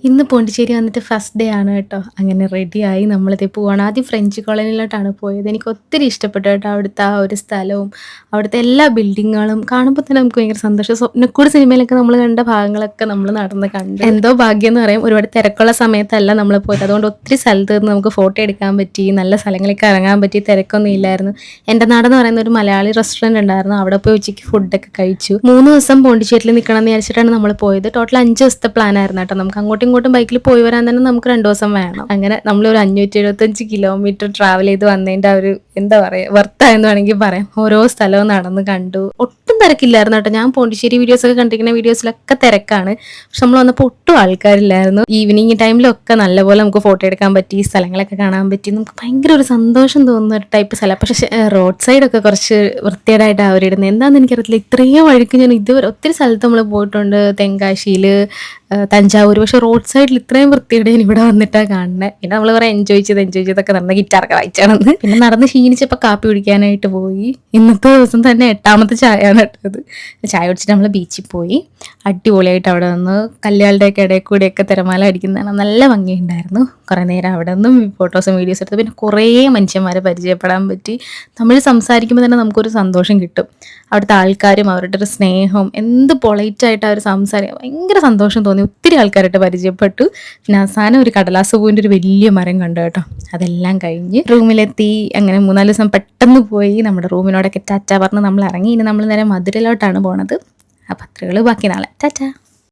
ഇന്ന് പോണ്ടിച്ചേരി വന്നിട്ട് first day ആണ് കേട്ടോ. അങ്ങനെ റെഡിയായി നമ്മളിതേ പോവാണ്. ആദ്യം ഫ്രഞ്ച് കോളനിയിലോട്ടാണ് പോയത്. എനിക്ക് ഒത്തിരി ഇഷ്ടപ്പെട്ടു കേട്ടോ അവിടുത്തെ ആ ഒരു സ്ഥലവും അവിടുത്തെ എല്ലാ ബിൽഡിങ്ങുകളും കാണുമ്പോൾ തന്നെ നമുക്ക് ഭയങ്കര സന്തോഷം. സ്വപ്നക്കൂട് സിനിമയിലൊക്കെ നമ്മൾ കണ്ട ഭാഗങ്ങളൊക്കെ നമ്മൾ നടന്ന് കണ്ട്. എന്തോ ഭാഗ്യം എന്ന് പറയും, ഒരുപാട് തിരക്കുള്ള സമയത്തല്ല നമ്മൾ പോയത്. അതുകൊണ്ട് ഒത്തിരി സ്ഥലത്ത് നിന്ന് നമുക്ക് ഫോട്ടോ എടുക്കാൻ പറ്റി, നല്ല സ്ഥലങ്ങളിലേക്ക് ഇറങ്ങാൻ പറ്റി, തിരക്കൊന്നും ഇല്ലായിരുന്നു. എൻ്റെ നാടെന്ന് പറയുന്ന ഒരു മലയാളി റെസ്റ്റോറൻറ്റ് ഉണ്ടായിരുന്നു. അവിടെ പോയി ഉച്ചയ്ക്ക് ഫുഡൊക്കെ കഴിച്ചു. 3 ദിവസം പോണ്ടിച്ചേരിയിൽ നിൽക്കണം എന്ന് വിചാരിച്ചിട്ടാണ് നമ്മൾ പോയത്. ടോട്ടൽ 5 ദിവസത്തെ പ്ലാൻ ആയിരുന്നു കേട്ടോ. നമുക്ക് അങ്ങോട്ടും ഇങ്ങോട്ടും ബൈക്കിൽ പോയി വരാൻ തന്നെ നമുക്ക് 2 ദിവസം വേണം. അങ്ങനെ നമ്മളൊരു 575 കിലോമീറ്റർ ട്രാവൽ ചെയ്ത് വന്നതിൻ്റെ ഒരു എന്താ പറയുക, വർത്തായെന്ന് വേണമെങ്കിൽ പറയാം. ഓരോ സ്ഥലവും നടന്ന് കണ്ടു. ഒട്ടും തിരക്കില്ലായിരുന്നു കേട്ടോ. ഞാൻ പോണ്ടിച്ചേരി വീഡിയോസ് ഒക്കെ കണ്ടിരിക്കുന്ന വീഡിയോസിലൊക്കെ തിരക്കാണ്. പക്ഷെ നമ്മൾ വന്നപ്പോൾ ഒട്ടും ആൾക്കാരില്ലായിരുന്നു. ഈവനിങ് ടൈമിലൊക്കെ നല്ലപോലെ നമുക്ക് ഫോട്ടോ എടുക്കാൻ പറ്റി, സ്ഥലങ്ങളൊക്കെ കാണാൻ പറ്റി. നമുക്ക് ഭയങ്കര ഒരു സന്തോഷം തോന്നുന്ന ഒരു ടൈപ്പ് സ്ഥലം. പക്ഷേ റോഡ് സൈഡൊക്കെ കുറച്ച് വൃത്തികേടായിട്ടാണ് അവരിടുന്നത്. എന്താണെന്ന് എനിക്കറിയത്തില്ല. ഇത്രയും വഴിക്ക് ഞാൻ ഇതുവരെ ഒത്തിരി സ്ഥലത്ത് നമ്മൾ പോയിട്ടുണ്ട്, തെങ്കാശിയിൽ, തഞ്ചാവൂർ. പക്ഷെ റോഡ് സൈഡിൽ ഇത്രയും വൃത്തിയുടെ ഞാൻ ഇവിടെ വന്നിട്ടാണ് കാണുന്നത്. പിന്നെ നമ്മൾ കുറേ എൻജോയ് ചെയ്തൊക്കെ നടന്ന് ഗിറ്റാറൊക്കെ വായിച്ചാണെന്ന്. പിന്നെ നടന്ന് ക്ഷീണിച്ചപ്പോൾ കാപ്പി കുടിക്കാനായിട്ട് പോയി. ഇന്നത്തെ ദിവസം തന്നെ 8ാമത്തെ ചായയാണ് ഇട്ടത്. ചായ കുടിച്ചിട്ട് നമ്മൾ ബീച്ചിൽ പോയി. അടിപൊളിയായിട്ട് അവിടെ നിന്ന് കല്യാളുടെയൊക്കെ ഇടയിൽ കൂടെയൊക്കെ തിരമാല അടിക്കുന്നതാണ്. നല്ല ഭംഗിയുണ്ടായിരുന്നു. കുറേ നേരം അവിടെ നിന്നും ഫോട്ടോസും വീഡിയോസും എടുത്ത്. പിന്നെ കുറേ മനുഷ്യന്മാരെ പരിചയപ്പെടാൻ പറ്റി. തമിഴ് സംസാരിക്കുമ്പോൾ തന്നെ നമുക്കൊരു സന്തോഷം കിട്ടും. അവിടുത്തെ ആൾക്കാരും അവരുടെ ഒരു സ്നേഹവും എന്ത് പൊളൈറ്റായിട്ട് അവർ സംസാരിക്കുക, ഭയങ്കര സന്തോഷം തോന്നി. ഒത്തിരി ആൾക്കാരായിട്ട് പരിചയപ്പെട്ടു. പിന്നെ അവസാനം ഒരു കടലാസ് പൂവിൻ്റെ ഒരു വലിയ മരം കണ്ടു കേട്ടോ. അതെല്ലാം കഴിഞ്ഞ് റൂമിലെത്തി. അങ്ങനെ 3-4 ദിവസം പെട്ടെന്ന് പോയി. നമ്മുടെ റൂമിനോടൊക്കെ ടാറ്റ പറഞ്ഞ് നമ്മൾ ഇറങ്ങി. ഇനി നമ്മൾ നേരെ മധുരയിലോട്ടാണ് പോണത്. അപ്പോൾ അത്രയുള്ളൂ. ബാക്കി നാളെ ടാറ്റ.